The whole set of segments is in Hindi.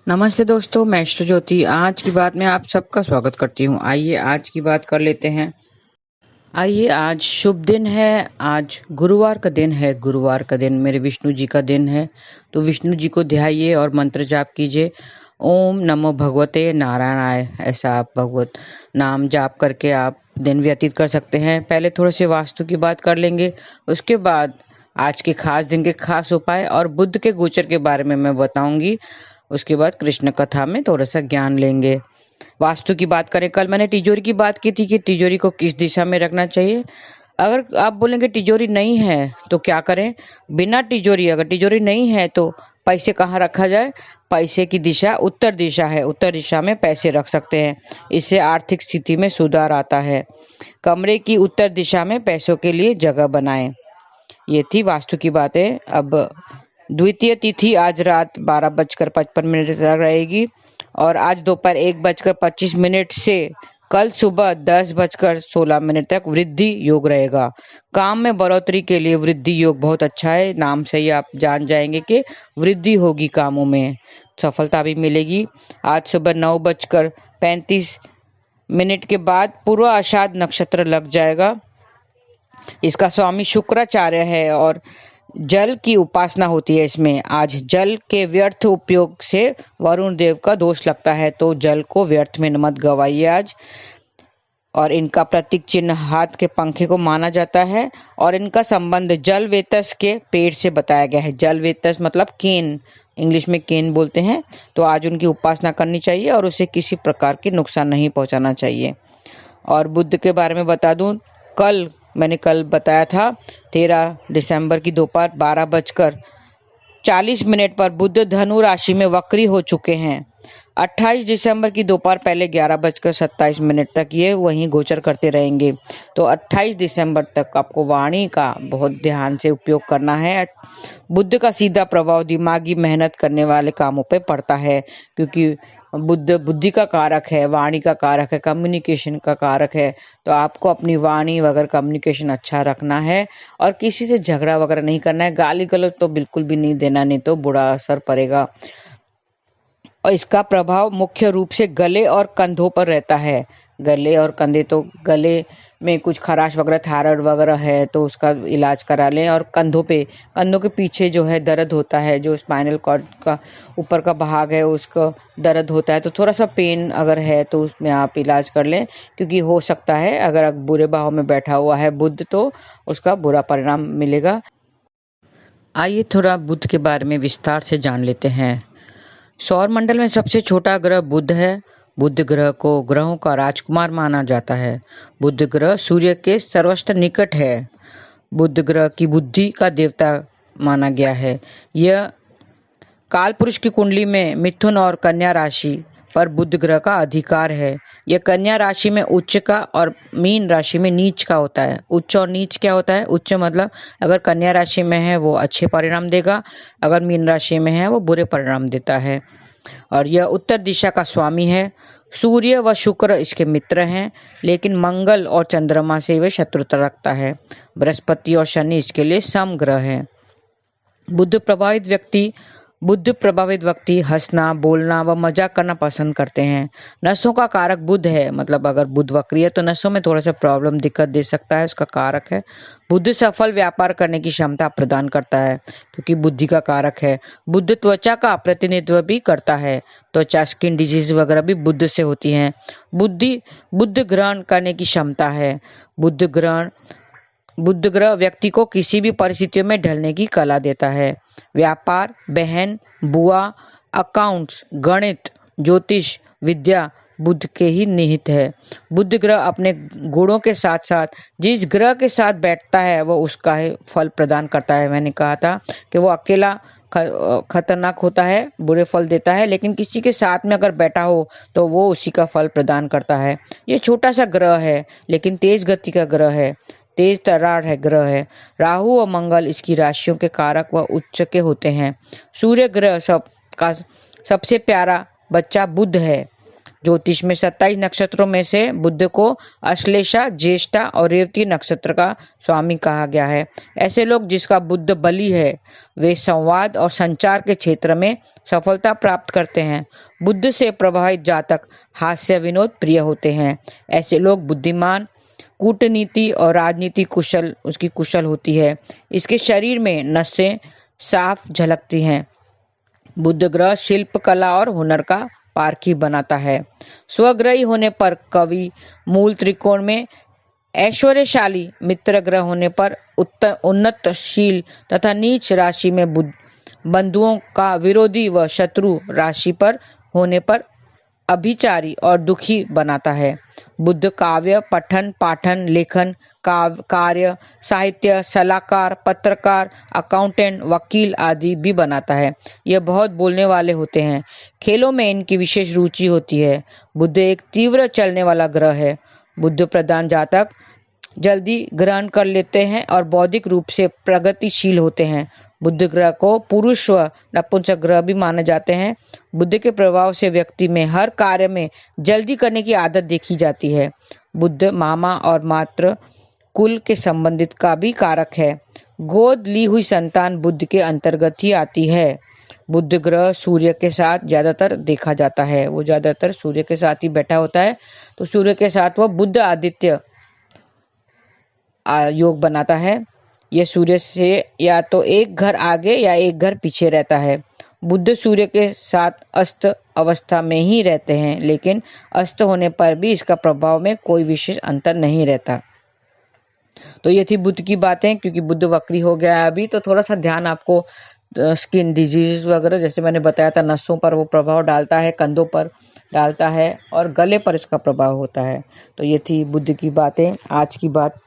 नमस्ते दोस्तों, मैं एस्ट्रो ज्योति आज की बात में आप सबका स्वागत करती हूँ। आइए आज की बात कर लेते हैं। आइए आज शुभ दिन है। आज गुरुवार का दिन है। गुरुवार का दिन मेरे विष्णु जी का दिन है, तो विष्णु जी को ध्याइए और मंत्र जाप कीजिए। ओम नमो भगवते नारायणाय, ऐसा आप भगवत नाम जाप करके आप दिन व्यतीत कर सकते हैं। पहले थोड़े से वास्तु की बात कर लेंगे, उसके बाद आज के खास दिन के खास उपाय और बुद्ध के गोचर के बारे में मैं बताऊंगी। उसके बाद कृष्ण कथा में थोड़ा सा ज्ञान लेंगे। वास्तु की बात करें, कल मैंने तिजोरी की बात की थी कि तिजोरी को किस दिशा में रखना चाहिए। अगर आप बोलेंगे तिजोरी नहीं है तो क्या करें, बिना तिजोरी, अगर तिजोरी नहीं है तो पैसे कहाँ रखा जाए। पैसे की दिशा उत्तर दिशा है, उत्तर दिशा में पैसे रख सकते हैं। इससे आर्थिक स्थिति में सुधार आता है। कमरे की उत्तर दिशा में पैसों के लिए जगह बनाएं। ये थी वास्तु की बातें। अब द्वितीय तिथि आज रात 12:55 तक रहेगी और आज दोपहर 1:25 से कल सुबह 10:16 तक वृद्धि योग रहेगा। काम में बढ़ोतरी के लिए वृद्धि योग बहुत अच्छा है। नाम से ही आप जान जाएंगे कि वृद्धि होगी, कामों में सफलता भी मिलेगी। आज सुबह 9:35 के बाद पूर्व आषाढ़ नक्षत्र लग जाएगा। इसका स्वामी शुक्राचार्य है और जल की उपासना होती है इसमें। आज जल के व्यर्थ उपयोग से वरुण देव का दोष लगता है, तो जल को व्यर्थ में मत गवाइए आज। और इनका प्रतीक चिन्ह हाथ के पंखे को माना जाता है और इनका संबंध जल वेतस के पेड़ से बताया गया है। जल वेतस मतलब केन, इंग्लिश में केन बोलते हैं। तो आज उनकी उपासना करनी चाहिए और उसे किसी प्रकार की नुकसान नहीं पहुंचाना चाहिए। और बुद्ध के बारे में बता दूं, मैंने कल बताया था 13 दिसंबर की दोपहर 12:40 पर बुद्ध धनु राशि में वक्री हो चुके हैं। 28 दिसंबर की दोपहर पहले 11:27 तक ये वहीं गोचर करते रहेंगे। तो 28 दिसंबर तक आपको वाणी का बहुत ध्यान से उपयोग करना है। बुद्ध का सीधा प्रभाव दिमागी मेहनत करने वाले कामों पे पड़ता है, क्योंकि बुद्ध बुद्धि का कारक है, वाणी का कारक है, कम्युनिकेशन का कारक है। तो आपको अपनी वाणी वगैरह कम्युनिकेशन अच्छा रखना है और किसी से झगड़ा वगैरह नहीं करना है। गाली गलौज तो बिल्कुल भी नहीं देना, नहीं तो बुरा असर पड़ेगा। और इसका प्रभाव मुख्य रूप से गले और कंधों पर रहता है। गले और कंधे, तो गले में कुछ खराश वगैरह, थायराइड वगैरह है तो उसका इलाज करा लें। और कंधों के पीछे जो है दर्द होता है, जो स्पाइनल कॉर्ड का ऊपर का भाग है उसको दर्द होता है, तो थोड़ा सा पेन अगर है तो उसमें आप इलाज कर लें, क्योंकि हो सकता है अगर बुरे भाव में बैठा हुआ है बुध तो उसका बुरा परिणाम मिलेगा। आइए थोड़ा बुध के बारे में विस्तार से जान लेते हैं। सौर मंडल में सबसे छोटा ग्रह बुध है। बुध ग्रह को ग्रहों का राजकुमार माना जाता है। बुध ग्रह सूर्य के सर्वश्रेष्ठ निकट है। बुध ग्रह की बुद्धि का देवता माना गया है। यह काल पुरुष की कुंडली में मिथुन और कन्या राशि पर बुध ग्रह का अधिकार है। यह कन्या राशि में उच्च का और मीन राशि में नीच का होता है। उच्च और नीच क्या होता है? उच्च मतलब अगर कन्या राशि में है वो अच्छे परिणाम देगा, अगर मीन राशि में है वो बुरे परिणाम देता है। और यह उत्तर दिशा का स्वामी है। सूर्य व शुक्र इसके मित्र हैं, लेकिन मंगल और चंद्रमा से वह शत्रुता रखता है। बृहस्पति और शनि इसके लिए समग्रह है। बुद्ध प्रभावित व्यक्ति हंसना, बोलना व मजाक करना पसंद करते हैं। नसों का कारक बुध है, मतलब अगर बुध वक्री है तो नसों में थोड़ा सा प्रॉब्लम दिक्कत दे सकता है, उसका कारक है। बुद्ध सफल व्यापार करने की क्षमता प्रदान करता है, क्योंकि बुद्धि का कारक है। बुद्ध त्वचा का प्रतिनिधित्व भी करता है। त्वचा, स्किन डिजीज वगैरह भी बुद्ध से होती हैं। बुद्ध ग्रहण करने की क्षमता है। बुद्ध ग्रह व्यक्ति को किसी भी परिस्थितियों में ढलने की कला देता है। व्यापार, बहन, बुआ, अकाउंट्स, गणित, ज्योतिष विद्या बुध के ही निहित है। बुध ग्रह अपने गुणों के साथ साथ जिस ग्रह के साथ बैठता है वो उसका ही फल प्रदान करता है। मैंने कहा था कि वो अकेला खतरनाक होता है, बुरे फल देता है, लेकिन किसी के साथ में अगर बैठा हो तो वो उसी का फल प्रदान करता है। ये छोटा सा ग्रह है लेकिन तेज गति का ग्रह है, तेज तर्रार है ग्रह है। राहु और मंगल इसकी राशियों के कारक व उच्च के होते हैं। सूर्य ग्रह सबका सबसे प्यारा बच्चा बुध है, ज्योतिष में 27 नक्षत्रों में से बुध को अश्लेषा, ज्येष्ठा और रेवती नक्षत्र का स्वामी कहा गया है। ऐसे लोग जिसका बुध बली है वे संवाद और संचार के क्षेत्र में सफलता प्राप्त करते हैं। बुध से प्रभावित जातक हास्य विनोद प्रिय होते हैं। ऐसे लोग बुद्धिमान, कूटनीति और राजनीति कुशल होती है। इसके शरीर में नसें साफ झलकती हैं। बुध ग्रह शिल्प कला और हुनर का पारखी बनाता है। स्वग्रही होने पर कवि, मूल त्रिकोण में ऐश्वर्यशाली, मित्र ग्रह होने पर उन्नतशील तथा नीच राशि में बंधुओं का विरोधी व शत्रु राशि पर होने पर अभिचारी और दुखी बनाता है। बुध काव्य, पठन, पाठन, लेखन, कार्य, साहित्य, सलाहकार, पत्रकार, अकाउंटेंट, वकील आदि भी बनाता है। यह बहुत बोलने वाले होते हैं। खेलों में इनकी विशेष रुचि होती है। बुध एक तीव्र चलने वाला ग्रह है। बुध प्रधान जातक जल्दी ग्रहण कर लेते हैं और बौद्धिक रूप से प्रगतिशील होते हैं। बुध ग्रह को पुरुष व नपुंसक ग्रह भी माने जाते हैं। बुध के प्रभाव से व्यक्ति में हर कार्य में जल्दी करने की आदत देखी जाती है। बुध मामा और मात्र कुल के संबंधित का भी कारक है। गोद ली हुई संतान बुध के अंतर्गत ही आती है। बुध ग्रह सूर्य के साथ ज्यादातर देखा जाता है। वो ज्यादातर सूर्य के साथ ही बैठा होता है, तो सूर्य के साथ वह बुध आदित्य योग बनाता है। यह सूर्य से या तो एक घर आगे या एक घर पीछे रहता है। बुध सूर्य के साथ अस्त अवस्था में ही रहते हैं, लेकिन अस्त होने पर भी इसका प्रभाव में कोई विशेष अंतर नहीं रहता। तो ये थी बुध की बातें। क्योंकि बुध वक्री हो गया है अभी, तो थोड़ा सा ध्यान आपको स्किन डिजीज वगैरह, जैसे मैंने बताया था, नसों पर वो प्रभाव डालता है, कंधों पर डालता है और गले पर इसका प्रभाव होता है। तो ये थी बुध की बातें, आज की बात।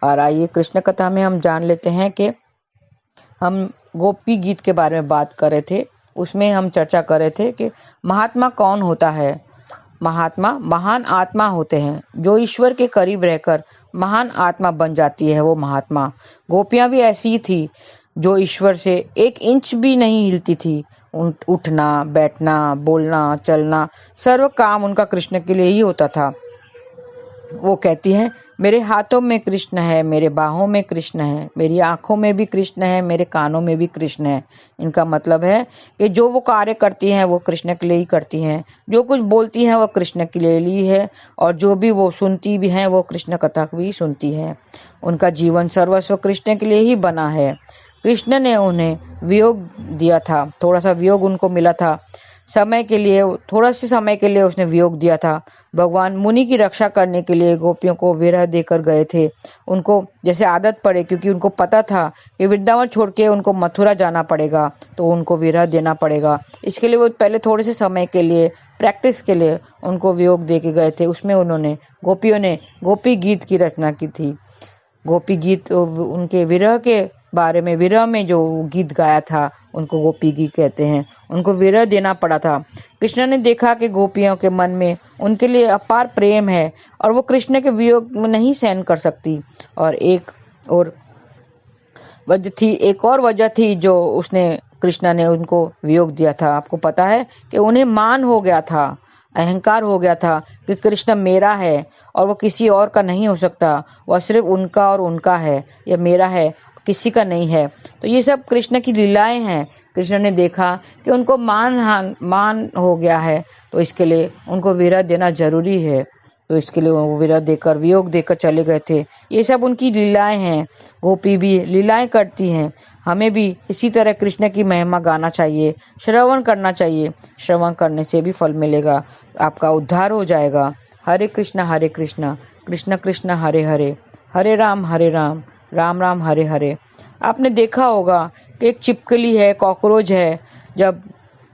और आइए कृष्ण कथा में हम जान लेते हैं कि हम गोपी गीत के बारे में बात कर रहे थे। उसमें हम चर्चा कर रहे थे कि महात्मा कौन होता है। महात्मा महान आत्मा होते हैं, जो ईश्वर के करीब रहकर महान आत्मा बन जाती है, वो महात्मा। गोपियां भी ऐसी ही थी, जो ईश्वर से 1 इंच भी नहीं हिलती थी। उठना, बैठना, बोलना, चलना, सर्व काम उनका कृष्ण के लिए ही होता था। वो कहती हैं, मेरे हाथों में कृष्ण है, मेरे बाहों में कृष्ण है, मेरी आंखों में भी कृष्ण है, मेरे कानों में भी कृष्ण है। इनका मतलब है कि जो वो कार्य करती हैं वो कृष्ण के लिए ही करती हैं, जो कुछ बोलती हैं वो कृष्ण के लिए ही है, और जो भी वो सुनती भी हैं वो कृष्ण कथा भी सुनती है। उनका जीवन सर्वस्व कृष्ण के लिए ही बना है। कृष्ण ने उन्हें वियोग दिया था, थोड़ा सा वियोग उनको मिला था समय के लिए, थोड़ा से समय के लिए उसने वियोग दिया था। भगवान मुनि की रक्षा करने के लिए गोपियों को विरह देकर गए थे। उनको जैसे आदत पड़े, क्योंकि उनको पता था कि वृंदावन छोड़ के उनको मथुरा जाना पड़ेगा, तो उनको विरह देना पड़ेगा। इसके लिए वो पहले थोड़े से समय के लिए, प्रैक्टिस के लिए उनको वियोग दे के गए थे। उसमें उन्होंने, गोपियों ने गोपी गीत की रचना की थी। गोपी गीत उनके विरह के बारे में, विरह में जो गीत गाया था उनको गोपी गीत कहते हैं। उनको विरह देना पड़ा था। कृष्ण ने देखा कि गोपियों के मन में उनके लिए अपार प्रेम है और वो कृष्ण के वियोग में नहीं सहन कर सकती। और एक और वजह थी जो उसने, कृष्ण ने उनको वियोग दिया था। आपको पता है कि उन्हें मान हो गया था, अहंकार हो गया था कि कृष्ण मेरा है और वो किसी और का नहीं हो सकता, वह सिर्फ उनका और उनका है, यह मेरा है, किसी का नहीं है। तो ये सब कृष्ण की लीलाएं हैं। कृष्ण ने देखा कि उनको मान हो गया है, तो इसके लिए उनको विरह देना जरूरी है। तो इसके लिए वो विरह देकर, वियोग देकर चले गए थे। ये सब उनकी लीलाएं हैं। गोपी भी लीलाएं करती हैं। हमें भी इसी तरह कृष्ण की महिमा गाना चाहिए, श्रवण करना चाहिए। श्रवण करने से भी फल मिलेगा, आपका उद्धार हो जाएगा। हरे कृष्ण कृष्ण कृष्ण हरे हरे, हरे राम राम राम हरे हरे। आपने देखा होगा कि एक छिपकली है, कॉकरोच है, जब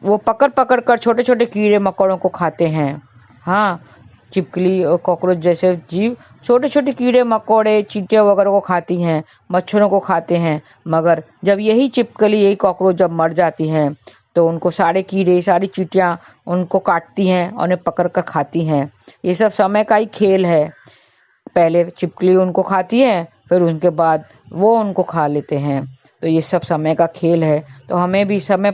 वो पकड़ कर छोटे छोटे कीड़े मकोड़ों को खाते हैं। हाँ, छिपकली और कॉकरोच जैसे जीव छोटे छोटे कीड़े मकोड़े, चींटियां वगैरह को खाती हैं, मच्छरों को खाते हैं। मगर जब यही छिपकली, यही कॉकरोच जब मर जाती हैं, तो उनको सारे कीड़े, सारी चींटियां उनको काटती हैं और उन्हें पकड़ कर खाती हैं। ये सब समय का ही खेल है। पहले छिपकली उनको खाती है, फिर उनके बाद वो उनको खा लेते हैं। तो ये सब समय का खेल है। तो हमें भी समय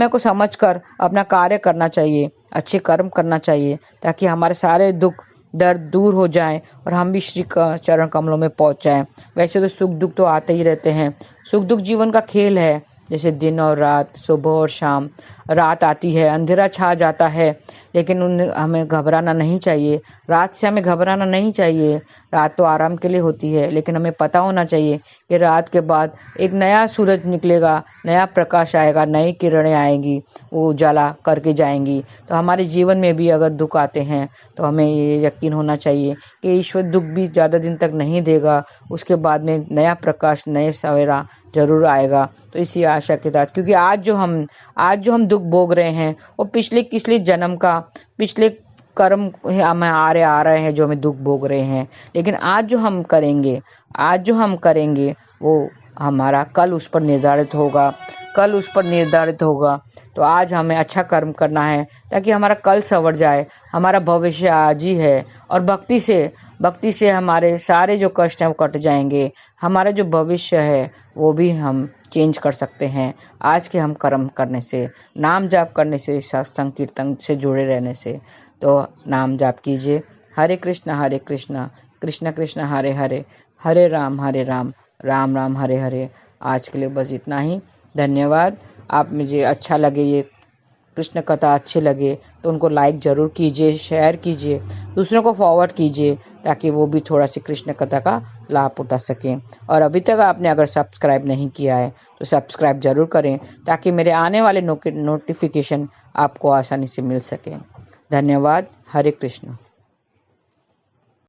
को समझकर अपना कार्य करना चाहिए, अच्छे कर्म करना चाहिए, ताकि हमारे सारे दुख दर्द दूर हो जाए और हम भी श्री चरण कमलों में पहुंच जाएं। वैसे तो सुख दुख तो आते ही रहते हैं, सुख दुख जीवन का खेल है। जैसे दिन और रात, सुबह और शाम, रात आती है, अंधेरा छा जाता है, लेकिन हमें घबराना नहीं चाहिए। रात से हमें घबराना नहीं चाहिए। रात तो आराम के लिए होती है, लेकिन हमें पता होना चाहिए कि रात के बाद एक नया सूरज निकलेगा, नया प्रकाश आएगा, नई किरणें आएंगी, वो उजाला करके जाएंगी। तो हमारे जीवन में भी अगर दुख आते हैं तो हमें ये यकीन होना चाहिए कि ईश्वर दुख भी ज़्यादा दिन तक नहीं देगा, उसके बाद में नया प्रकाश, नए सवेरा जरूर आएगा। तो इसी आशा के साथ, क्योंकि आज जो हम दुख भोग रहे हैं वो पिछले जन्म का, पिछले कर्म हमें आ रहे हैं जो हमें दुख भोग रहे हैं। लेकिन आज जो हम करेंगे वो हमारा कल उस पर निर्धारित होगा। तो आज हमें अच्छा कर्म करना है ताकि हमारा कल संवर जाए। हमारा भविष्य आज ही है, और भक्ति से हमारे सारे जो कष्ट हैं वो कट जाएंगे। हमारा जो भविष्य है वो भी हम चेंज कर सकते हैं आज के हम कर्म करने से, नाम जाप करने से, सत्संग कीर्तन से जुड़े रहने से। तो नाम जाप कीजिए, हरे कृष्णा कृष्ण कृष्ण हरे हरे, हरे राम राम राम हरे हरे। आज के लिए बस इतना ही। धन्यवाद। आप मुझे अच्छा लगे, ये कृष्ण कथा अच्छे लगे तो उनको लाइक ज़रूर कीजिए, शेयर कीजिए, दूसरों को फॉरवर्ड कीजिए, ताकि वो भी थोड़ा सी कृष्ण कथा का लाभ उठा सकें। और अभी तक आपने अगर सब्सक्राइब नहीं किया है तो सब्सक्राइब ज़रूर करें, ताकि मेरे आने वाले नोटिफिकेशन आपको आसानी से मिल सके। धन्यवाद। हरे कृष्ण।